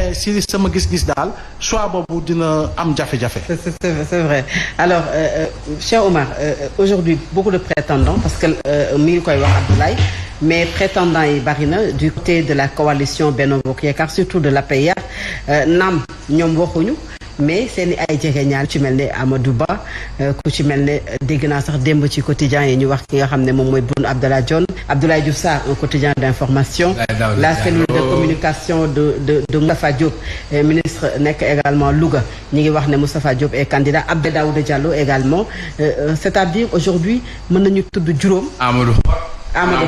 mais si sama gis-gis daal choix boobu dina am jafe-jafe. C'est vrai alors cher Omar aujourd'hui beaucoup de prétendants parce que mi ngi koy wax Abdoulaye mais prétendants yi bari na du côté de la coalition Benno Bokk Yaakaar surtout de l'APR naam ñoom waxuñu mais seen i ay jegeñaal ku ci mel ne Amadou Ba ku ci mel ne dégg naa sax démb ci quotidien yi ñu wax ki nga xam ne moom mooy Boun Abdallah Dionne Abdoulaye Diouf Sarr un quotidien d'information la cellule de communication de Moustapha Diop ministre nekk également Louga ñi ngi wax ne Moustapha Diop est candidat Abdoulaye Daouda Diallo également c'est-à-dire aujourd'hui mën nañu tudd juróom Amadou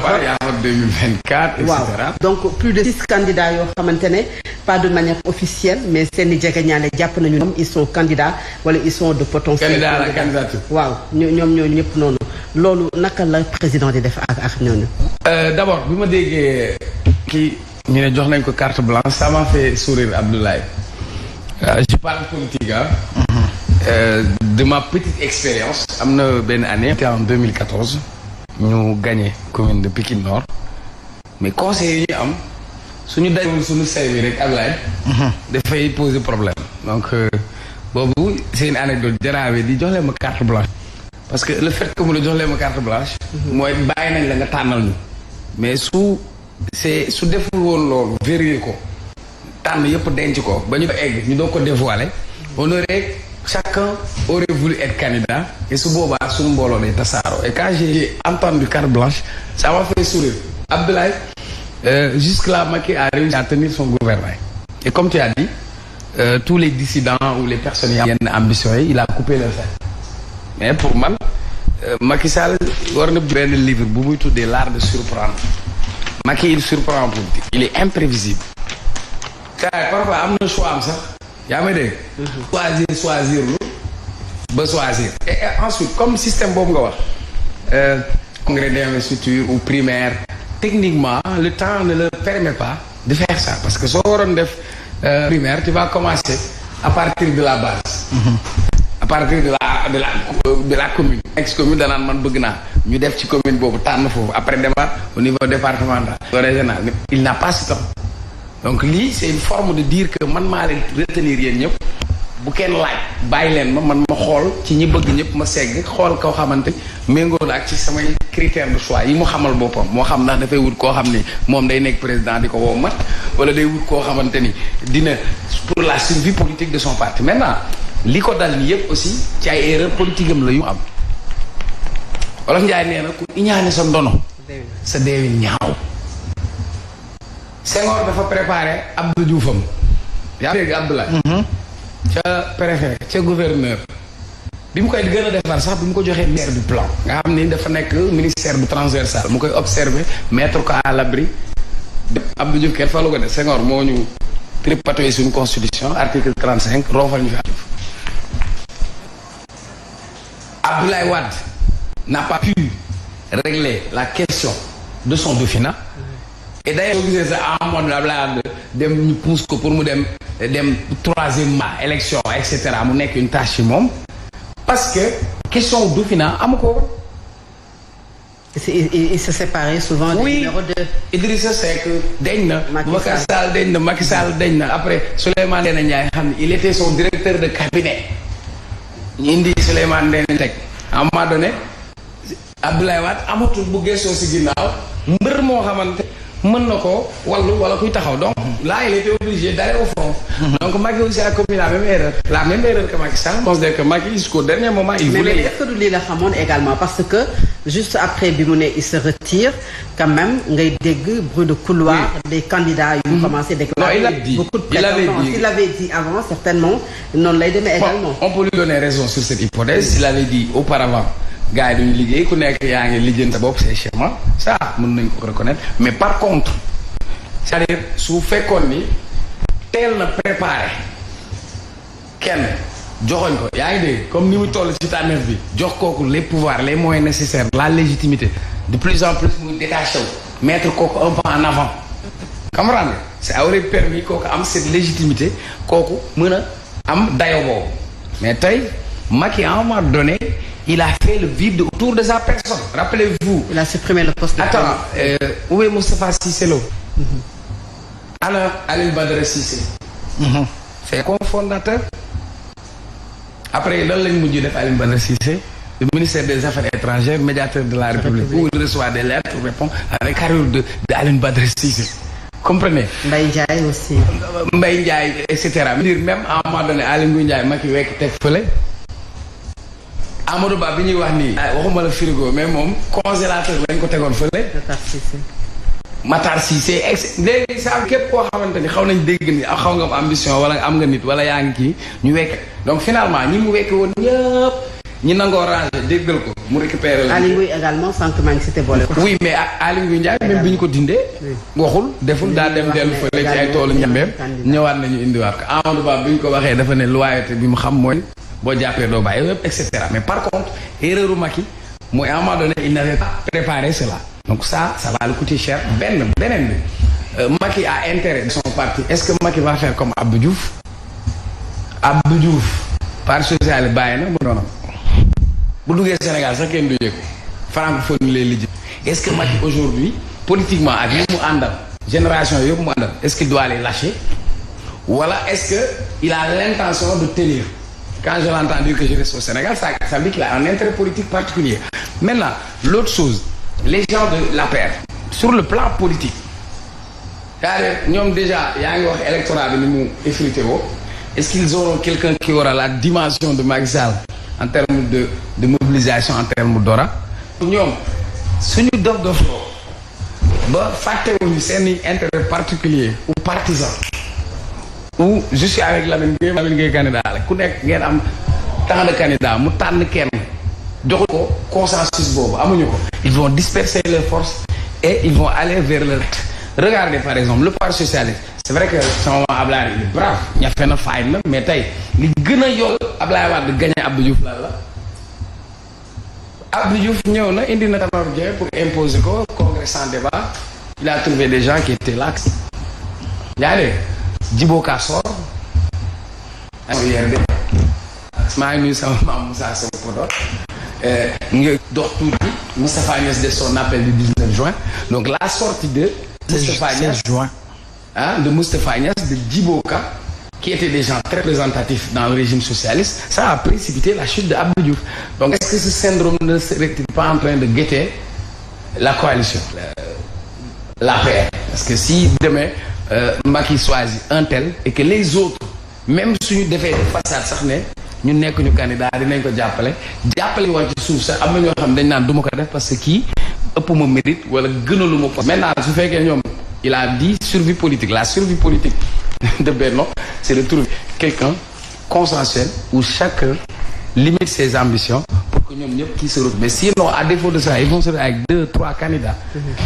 Ba 2024 et cetera. Donc plus de 6 candidats yoo xamante ne pas de manière officielle mais seen i jegeñaale jàpp nañu ñoom ils sont candidats wala ils sont de potentiels candidats à la candidature. Waaw ñoom ñoo ñëpp noonu loolu naka la président di def ak ñooñu. D'abord bi ma déggee kii ñu ne jox nañ ko carte blanche ça m'a fait sourire Abdoulaye. Je parle politique de ma petite expérience am na benn année. C'était en 2014. ñu gagné commune de Pikine Nord mais conseil yi ñu am suñu dajoon suñu say bi rek Ablaye dafay poser problème donc boobu c'est une anecdote jaraawe di jox leen ma carte blanche parce que le fait que mu la jox leen ma carte blanche mooy bàyyi nañ la nga tànnal ñu mais su deful woon loolu vérifier ko tànn yëpp denc ko ba ñu ko egg ñu doog ko dévoiler on aurait chacun aurait voulu être candidat et su boobaa suñu mbooloo day tasaaroo et quand j'ai entendu carte blanche ça m'a fait sourire Abdoulaye jusque-là Macky a réussi à tenir son gouvernement et comme tu as dit tous les dissidents ou les personnes yi am yenn ambitions yi il a coupé leur tête mais pour man Macky Sall war na benn livre bu muy tuddee l'art de surprendre Macky il surprend en politique il est imprévisible car parfois am na choix am sax yaa may dégg choisir lu ba choisir et ensuite comme système boobu nga wax congrès d'investiture ou primaire techniquement le temps ne le permet pas de faire ça parce que soo waroon def primaire tu vas commencer à partir de la base à partir de la commune ex-commune danaan man bëgg naa ñu def ci commune boobu tànn foofu après demaat au niveau départemental régional il n'a pas ce temps donc lii c'est une forme de dire que man maa leen retenir yéen ñëpp bu kenn laaj bàyyi leen man ma xool ci ñi bëgg ñëpp ma segg xool koo xamante méngoo na ak ci samay critères de choix yi mu xamal boppam moo xam ndax dafay wut koo xam ni moom day nekk président di ko woo mat wala day wut koo xamante ni dina pour la survie politique de son parti maintenant li ko dal ni yëpp aussi ci ay erreur politique am la yu am Wolof Njaay nee na ku iñaane sa ndono sa deewin ñaaw Senghor dafa préparé Abdou Dioufam yaa dégg Abdoulaye ca préfet ca gouverneur bi mu koy gën a defar sax bi mu ko joxee ministère du plan nga xam ni dafa nekk ministère bu transversal mu koy observer mettre ko à l'abri Abdou Diouf kenn falu ko de Senghor moo ñu tripatouiller suñu constitution article 35 roofal ñu fi Diouf Abdoulaye Wade n'a pas pu régler la question de son dauphinat et d'ailleurs soo gisee sa amoon Abdoulaye Wade dem ñu pousse ko pour mu dem troisième mandat élection et cetera mu nekk une tâche ci moom parce que question dauphinat amu ko. il se séparait souvent. Oui, du numéro 2. Idrissa Seck dañ na. Macky Sall dañ na Macky Sall dañ na après Souleymane Ndéné Ndiaye xam ne il était son directeur de cabinet ñu indi Souleymane Ndéné teg à un moment donné Abdoulaye Wade amatul bu gëstoo si ginnaaw mbër moo xamante mën na ko wallu wala kuy taxaw donc là il était obligé d'aller au front. Donc Macky aussi a commis la même erreur que Macky Sall. Considère que Macky jusqu'au dernier moment il voulait. Mais est-ce que du lii la xamoon également parce que juste après bi mu ne il se retire quand même ngay dégg bruit de couloir. Oui. Des candidats yu commencé déclarer. Non, il avait dit avant certainement noonu lay demee également. On peut lui donner raison sur cette hypothèse. Il avait dit auparavant. gars yi duñu liggéey ku nekk yaa ngi lijjanti sa bopp c'est schéma ça mën nañ ko reconnaître mais par contre c'est-à-dire su fekkoon ni teel na préparé kenn joxoñ ko yaa ngi dégg comme ni mu toll ci tànneef bi jox kooku les pouvoirs les moyens nécessaires la légitimité de plus en plus muy détaché wu mettre kooku un peu en avant comprendre nga ça aurait permis kooku am cette légitimité kooku mën a am dayo boobu mais tey Macky à un moment donné il a fait le vide autour de sa personne. Rappelez-vous. Il a supprimé le poste de Attends, où est Moustapha Cissé Lo? Ana Aliou Badara Cissé. c'est cofondateur. Après lan lañ mujj def Alioune Badara Cissé le ministère des Affaires étrangères médiateur de la République où il reçoit des lettres pour répondre avec carrière de Alioune Badara Cissé. Comprenez? Mbaye Ndiaye aussi. Mbaye Ndiaye et cetera. dire même à un moment donné Aly Ndiaye Macky wekk teg fële. Amadou Ba bi ñuy wax nii. waxuma la frigo mais moom congélateur lañ ko tegoon fële. Matar Cissé léegi saa képp koo xamante ni xaw nañ dégg ni xaw nga am ambition wala am nga nit wala yaa ngi kii ñu wekk donc finalement ñi mu wekk woon ñëpp ñi nangoo ranger déggal ko mu récupérer la. Aly Ngouille également sànq maa ngi cité boole. oui mais Aly Ngouille Ndiaye même bi ñu ko dindee. waxul deful daa dem dellu fële ci ay toolu ñambeem ñëwaat nañu indiwaat ko Amadou Ba bi ñu ko waxee dafa ne loyauté bi mu xam mooy boo jàppee doo bàyyi yëpp et cetera mais par contre erreur u Macky mooy à un moment donné il n'avait pas préparé cela. Donc ça va le coûter cher. Beneen bi Macky a intérêt de son parti. Est-ce que Macky va faire comme Abdou Diouf? Abdou Diouf parti socialiste bàyyi na mu doonam bu duggee Sénégal sax kenn du yëg francophonie lay lijji. Est-ce que Macky aujourd'hui politiquement ak li mu àndal génération yëpp mu àndal est-ce qu'il doit les lâcher? Wala est-ce que il a l'intention de tenir? Quand je l'entends dire que je reste au Sénégal, ça veut dire qu'il a un intérêt politique particulier. Maintenant, l'autre chose, les gens de l'APR, sur le plan politique, c'est-à-dire, ñoom déjà, yaa ngi wax électorat bi ni mu effrité woo. Est-ce qu'ils auront quelqu'un qui aura la dimension de Macky Sall en termes de mobilisation, en termes d'aura? ñoom suñu dof ba fàttewuñu seen intérêt particulier ou partisan ou je suis avec Lamine Gueye candidat la ku nekk ngeen am tant de candidats mu tànn kenn joxu ko consensus boobu amuñu ko. Ils vont disperser leurs forces et ils vont aller vers leur. Regardez par exemple le parti socialiste c'est vrai que sama Ablaye il est brave ñafe na faay na mais tey li gën a yool Ablaye Wade gagné Abdou Diouf lan la. Abdou Diouf ñëw na indi na Tanor Dieng pour imposer ko congrès sans débat il a trouvé des gens qui étaient là. yaa ngi Djibo Ka sort maa ngi nuyu sama maam Moussa Sow Podor nga dox tuuti Moustapha Niasse de son appel du 19 juin donc la sortie de Moustapha Niasse de Moustapha Niasse de Djibo Ka qui étaient des gens très représentatifs dans le régime socialiste ça a précipité la chute de Abdou Diouf donc est-ce que ce syndrome ne serait-il pas en train de guetter la coalition l'APR parce que si demain Macky choisit un tel et que les autres même suñu defee façade sax ne ñu nekk ñu candidat dinañ ko jàppale woon ci suuf sax am na ñoo xam dañ naan du ma ko def parce que kii ëpp ma mérite wala gënalu ma ko maintenant su fekkee ñoom il a dit survie politique la survie politique de Benno c'est de trouver quelqu'un consensuel où chacun limite ses ambitions pour que ñoom ñëpp qui se retrouvent mais sinon à défaut de ça ils vont se retrouver avec 2-3 candidats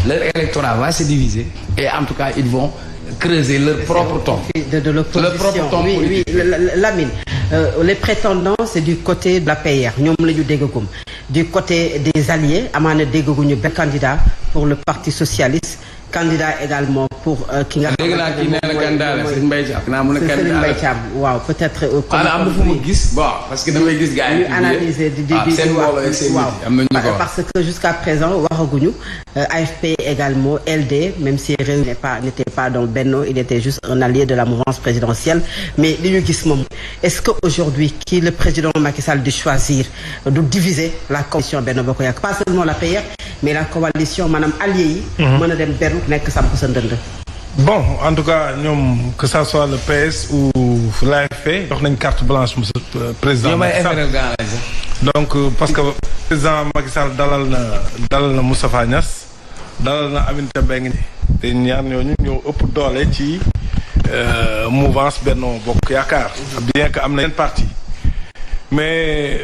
leur électorat va se diviser et en tout cas ils vont creuser leur propre ton. De l'opposition. Oui, Lamine. Les prétendants, c'est du côté de la PR. Ñoom la ñu déggagum. Du côté des alliés, amaana déggaguñu benn candidat pour le Parti socialiste. Candidat également pour ki nga xam ne kii nee na candidat la Serigne Mbaye Thiam. naa mun a candidat Serigne Mbaye Thiam waaw peut-être. am na fu mu gis bon parce que damay gis gars yi. analyser di waaw parce que jusqu'à présent waxaguñu AFP également LD même si Rewmi n'était pas dans Benno il était juste un allié de la mouvance présidentielle mais li ñu gis moom est-ce que aujourd'hui qui le président Macky Sall di choisir de diviser la coalition Benno Bokk Yaakaar pas seulement la PR mais la coalition maanaam alliés yi. mën a dem beru nekk samp sa ndënd. Bon, en tout cas, que ça soit le PS ou l'AFP, jox nañ carte blanche monsieur président Macky Sall. Donc parce que président Macky Sall dalal na Moustapha Niasse dalal na Aminata Mbengue te ñaar ñooñu ñoo ëpp doole ci mouvance Benno Bokk Yaakaar. Bien que am na yenn parti mais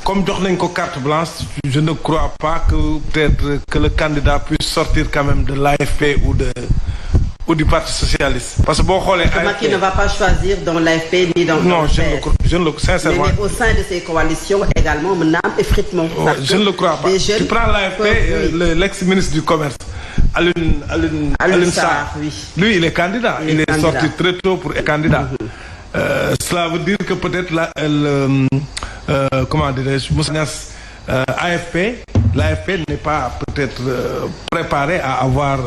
comme jox nañ ko carte blanche je ne crois pas que peut-être que le candidat puisse sortir quand même de l'AFP ou du Parti socialiste. Parce que boo xoolee. Macky ne va pas choisir dans l'AFP ni dans. Non, je ne le sincèrement. Mais au sein de ces coalitions également mën na am effritement. Je ne le crois pas. Tu prends l'AFP, l'ex-ministre du commerce Alioune Sarr. Oui. Lui, il est candidat. Il est sorti très tôt pour être candidat. Cela veut dire que peut-être comment dirais-je, Moussa Niasse, l'AFP n'est pas peut-être préparé à avoir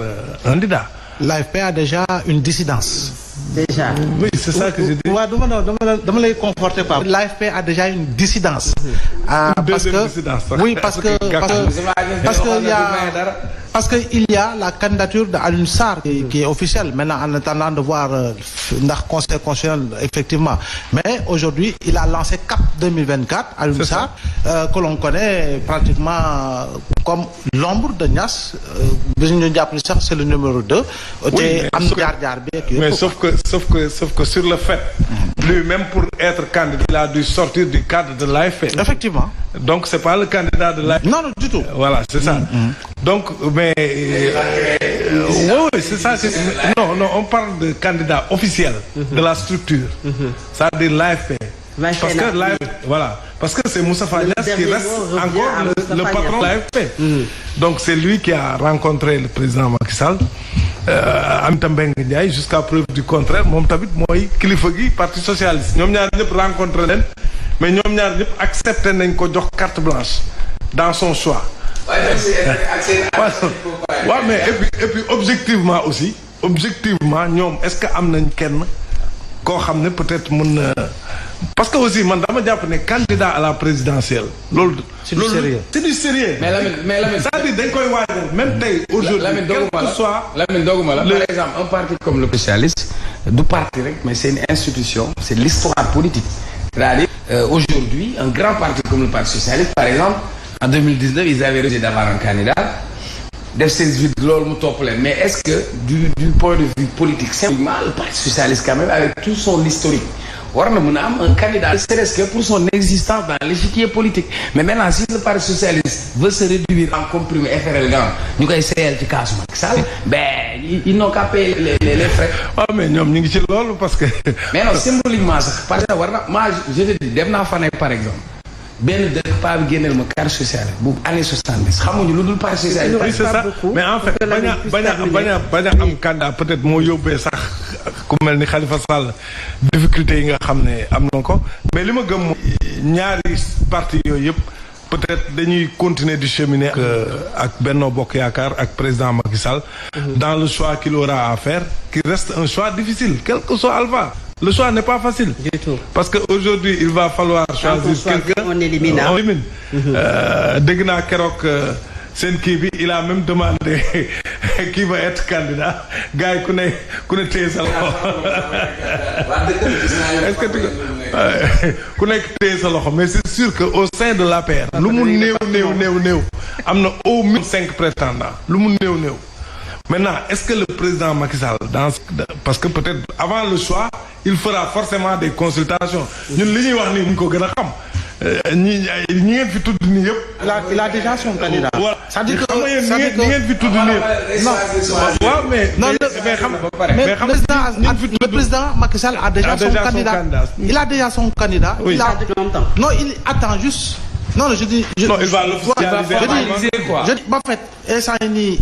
un candidat. L'AFP a déjà une dissidence. Déjà. Oui, c'est ça que je dis. Ouais, dama lay conforter quoi. L'AFP a déjà une dissidence. Parce qu'il y a la candidature d'Alioune Sarr qui est officielle. Maintenant, en attendant de voir ndax Conseil constitutionnel, effectivement. Mais aujourd'hui, il a lancé CAP 2024, Alioune Sarr, que l'on connaît pratiquement comme l'ombre de Niass. C'est le numéro 2. Oui, mais sauf que sur le fait, lui-même pour être candidat, il a dû sortir du cadre de l'AFP. Effectivement. Donc c'est pas le candidat de l'AFP. Non, non, du tout. Voilà, c'est ça. Donc, mais oui, c'est ça. Non, on parle de candidat officiel de la structure. C'est-à-dire l'AFP. Parce que voilà, parce que c'est Moussa Niasse qui reste encore le patron de l'AFP. Donc c'est lui qui a rencontré le président Macky Sall. Aminata Mbengue Ndiaye jusqu'à preuve du contraire moom tamit mooy kilifa gi parti socialiste ñoom ñaar ñëpp rencontré leen mais ñoom ñaar ñëpp accepté nañ ko jox carte blanche dans son choix. waaw mais et puis objectivement aussi ñoom est-ce que am nañ kenn koo xam ne peut-être mën na parce que aussi man dama jàpp ne candidat à la présidentielle loolu. c'est du sérieux. C'est du sérieux. mais Lamine c'est-à-dire dañ koy waajal même tey aujourd'hui quel que soit Lamine dooguma la par exemple un parti comme le socialiste du parti rek mais c'est une institution c'est l'histoire politique c'est-à-dire aujourd'hui un grand parti comme le parti socialiste par exemple en 2019 ils avaient refusé d'avoir un candidat def seen vide loolu mu topp leen mais est-ce que du point de vue politique simplement le parti socialiste quand même avec tout son historique war na mën a am un candidat serait-ce que pour son existence dans l'échiquier politique mais maintenant si le parti socialiste veut se réduire en comprimé FRL ñu koy seeyal ci kaasu Macky Sall ben ils n'ont qu'à payer les frais. waaw mais ñoom ñu ngi ci loolu parce que. mais non symboliquement sax parce que war na moi je te dis dem naa fa nekk par exemple benn dëkk paa bi génneel ma carte sociale bu année 70 xamuñu lu dul parti socialiste. oui c'est ça mais en fait bañ a am candidat peut-être moo yóbbee sax ku mel ni Khalifa Sall difficulté yi nga xam ne am na ko mais li ma gëm ñaari parti yooyu yëpp peut-être dañuy continuer di cheminer ak Benno Bokk Yaakaar ak président Macky Sall dans le choix qu'il aura à faire qui reste un choix difficile quel que soit Alpha. Le choix n'est pas facile. Du tout. Parce qu'aujourd'hui, il va falloir choisir quelqu'un. On élimine. Dégg naa keroog seen kii bi il a même demandé qui va être candidat gars yi ku ne téye sa loxo. Est-ce que ku nekk téye sa loxo mais c'est sûr que au sein de l'APR. lu mu néew am na au moins 5 prétendants lu mu néew. Maintenant, est-ce que le président Macky Sall parce que peut-être avant le choix il fera forcément des consultations ñun li ñuy wax nii ñu ko gën a xam ñi ngeen fi tudd nii yëpp. il a déjà son candidat. voilà c'est-à-dire que ñi ngeen fi tudd nii yëpp. waaw mais le président Macky Sall a déjà son candidat. Il a déjà son candidat. Oui. Il attend juste. Non, je dis. Non, il va l'officialiser quoi. Je dis, en fait,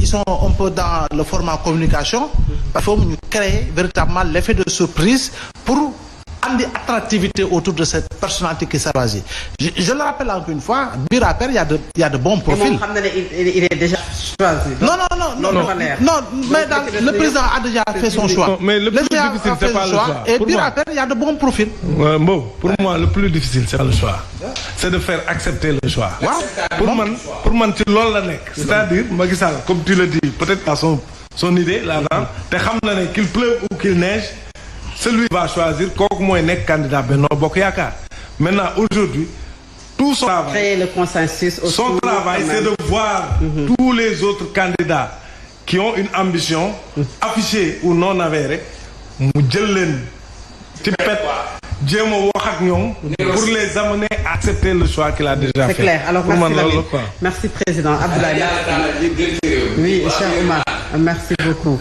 ils sont un peu dans le format communication. Il faut créer véritablement l'effet de surprise pour andi attractivité autour de cette personnalité qui s'est choisie. Je le rappelle encore une fois, biir APR, il y a de bons profils. Il est déjà choisi. Non, mais le président a déjà fait son choix. Non, mais le plus difficile, c'est pas le choix. Et biir APR, il y a de bons profils. Pour moi, le plus difficile, c'est pas le choix. C'est de faire accepter le choix. Pour moi, c'est loolu la nekk. C'est-à-dire, Macky Sall, comme tu le dis, peut-être à son idée là-dedans, te xam na ne qu'il pleuve ou qu'il neige, celui va choisir kooku mooy nekk candidat Benno Bokk Yaakaar. Maintenant, aujourd'hui, tout son travail. Créer le consensus autour. Son travail, c'est de voir tous les autres candidats qui ont une ambition, affichée ou non avérée, mu jël leen ci pet jéem a wax ak ñoom pour les amener à accepter le choix qu'il a déjà fait. C'est clair. Alors merci président Abdoulaye. Oui, cher Oumar, merci beaucoup.